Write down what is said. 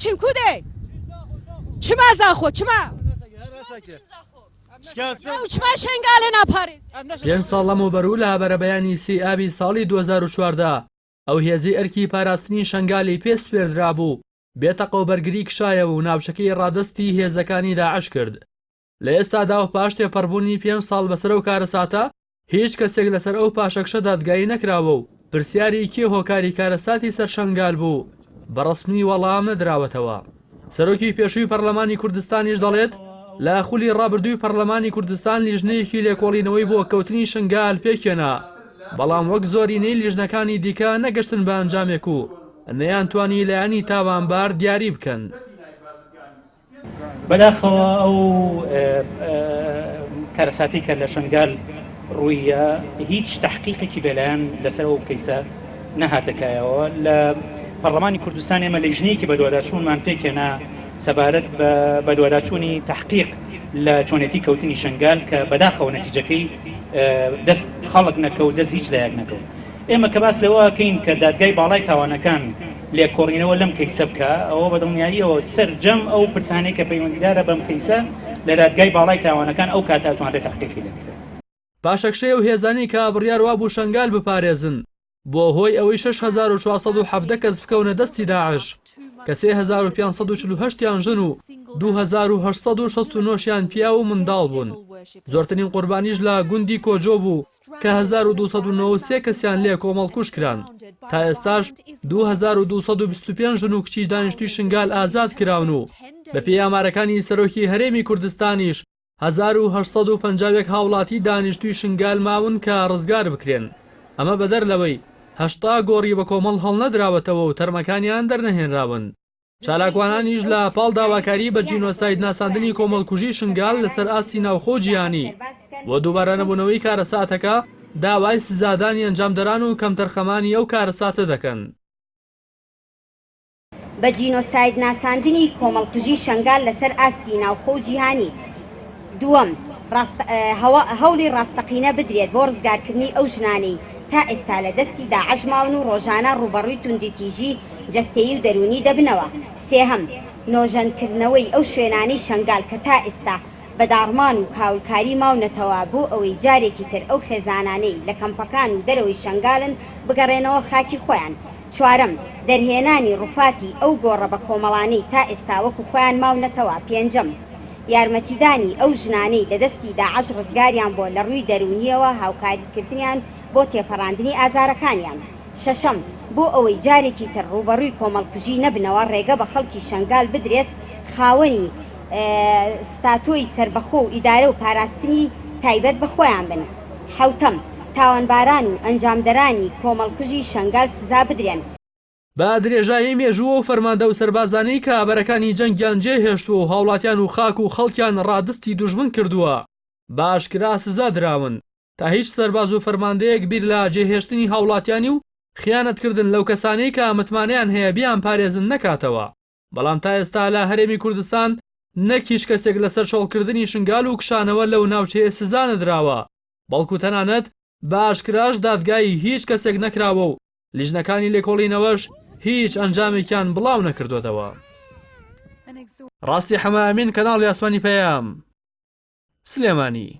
چیم کودێ چما زاخۆ چما چما شنگالێ ناپارێز 5 ساڵ لەمەوبەر لە بەرەبەیانی سی ئابی ساڵی 2014 ئەو هێزی ئەرکی پاراستنی شنگالی پێ سپێردرا بوو بێتەقە و بەرگری کشایەوە و ناوچەکەی ڕادستی هێزەکانی داعش کرد. لە ئێستادا و پاش تێپەڕبوونی 5 ساڵ بەسەر ئەو کارەساتە هیچ کەسێک لەسەر ئەو پاشەکشە دادگایی نەکراوە و پرسیاری کێ هۆکاری کارەساتی سەر شنگال بوو بەڕەسمی وەڵام نەدراوەتەوە. سەرۆکی پێشووی پەرلەمانی کوردستانیش دەڵێت لە خولی ڕابردووی پەرلەمانی کوردستان لیژنەیەکی لێکۆڵینەوەی بۆ کەوتنی شنگال پێکێنا، بەڵام وەک زۆرینەی لیژنەکانی دیکە نەگەشتن بە ئەنجامێک و نەیانتوانی لایەنی تاوانبار دیاری بکەن. بەداخەوە ئەو کارەساتی کە لە شنگال ڕوویە هیچ تحقیقێکی بەلایەن لەسەر ئەو کەیسە نەهاتەکایەوە. لە پەرلەمانی کوردستان ئێمە لیژنەیەکی بەدواداچوونمان پێکێنا سەبارەت بە بەدواداچوونی تحقیق لە چۆنێتی کەوتنی شنگال کە بەداخەوە نەتیجەکەی دەست خەڵک نەکەوت، دەست هیچ لایەک نەکەوت. ئێمە کە باس لەوەکەین کە دادگای باڵای تاوانەکان لێکۆڕینەوە لەم کەیسە بکە، ئەوە بەدڵنیاییەوە سەرجەم ئەو پرسانەی کە پەیوەندیدارە بەم کەیسە لە دادگای باڵای تاوانەکان ئەو کاتە توانرێت تحقیقی لێبکات. پاشەکشەی و هێزانی کە بڕیار وابوو شنگال بپارێزن بۆ هۆی ئەوەی 6417 کەس بکەونە دەستی داعش کە 3548یان ژن و 2869یان پیا و منداڵ بوون. زۆرترین قوربانیش لە گوندی کۆجۆ بوو کە 1293 کەسیان لێ کۆمەڵکوش کران. تا ئێستاش 2225 ژن و کچی دانیشتوی شنگال ئازاد کراون و بە پێی ئامارەکانی سەرۆکی هەرێمی کوردستانیش 1850 هاوڵاتی دانیشتوی شنگال ماون کە ڕزگار بکرێن. ئەمە بەدەر لەوەی 80 گۆڕی بە کۆمەڵ هەڵنەدراوەتەوە و تەرمەکانیان دەرنەهێنراون. چالاکوانانیش لە پاڵ داواکاری بە جینۆساید ناساندنی کۆمەڵکوژی شنگال لەسەر ئاستی ناوخۆ جیهانی بۆ دووبارە نەبوونەوەی کارەساتەکە داوای سزادانی ئەنجامدەران و کەمتەرخەمانی ئەو کارەساتە دەکەن. بە جینۆساید ناساندنی کۆمەڵکوژی شنگال لەسەر ئاستی ناوخۆ جیهانی. دووەم، هەوڵی ڕاستەقینە بدرێت بۆ ڕزگارکردنی ئەو ژنانەی تا ئێستا لە دەستی داعش ماون و ڕۆژانە ڕوبەڕووی توندیتیژی جەستەیی و دەرونی دەبنەوە. سێهەم، نۆژەنکردنەوەی ئەو شوێنانەی شنگال کە تا ئێستا بەداڕمان و کاولکاری ماونەتەوە بۆ ئەوەی جارێکی تر ئەو خێزانانەی لە کەمپەکان و دەرەوەی شنگالن بگەڕێنەوە خاکی خۆیان. چوارەم، دەرهێنانی ڕووفاتی ئەو گۆڕە بە کۆمەڵانەی تا ئێستا وەکو خۆیان ماونەتەوە. پێنجەم، یارمەتیدانی ئەو ژنانەی لە دەستی داعش ڕزگاریان بۆ لە ڕووی دەرونیەوە هاوکاریکردنیان بۆ تێپەڕاندنی ئازارەکانیان. شەشەم، بۆ ئەوەی جارێکی تر ڕوبەڕووی کۆمەڵکوژی نەبنەوە ڕێگە بە خەڵکی شنگال بدرێت خاوەنی ستاتۆی سربەخۆ و ئیدارە و پاراستنی تایبەت بە خۆیان بن. حەوتەم، تاوانباران و ئەنجامدەرانی کۆمەڵکوژی شنگال سزا بدرێن. بە درێژایی مێژووە و فەرماندە و سەربازانەی کە ئابەرەکانی جەنگیان جێهێشتووە و هاوڵاتیان و خاک و خەڵکیان ڕادستی دوژمن کردووە بە ئاشکرا سزا دراون تا هیچ سەرباز و فەرماندەیەک بیر لە جێهێشتنی هاوڵاتیانی و خیانەتکردن لەو کەسانەی کە متمانەیان هەیە بیان پارێزن نەکاتەوە. بەڵام تا ئێستا لە هەرێمی کوردستان نەکیش کەسێک لەسەر شۆڵکردنی شنگال و کشانەوە لەو ناوچەیە سزا نەدراوە، بەڵکو تەنانەت بە ئاشکراش دادگایی هیچ کەسێک نەکراوە و لیژنەکانی لێکۆڵینەوەش هیچ ئەنجامێکیان بڵاو نەکردوێتەوە. ڕاستی حەمامین کەناڵی ئاسمانی پەیام سلێمانی.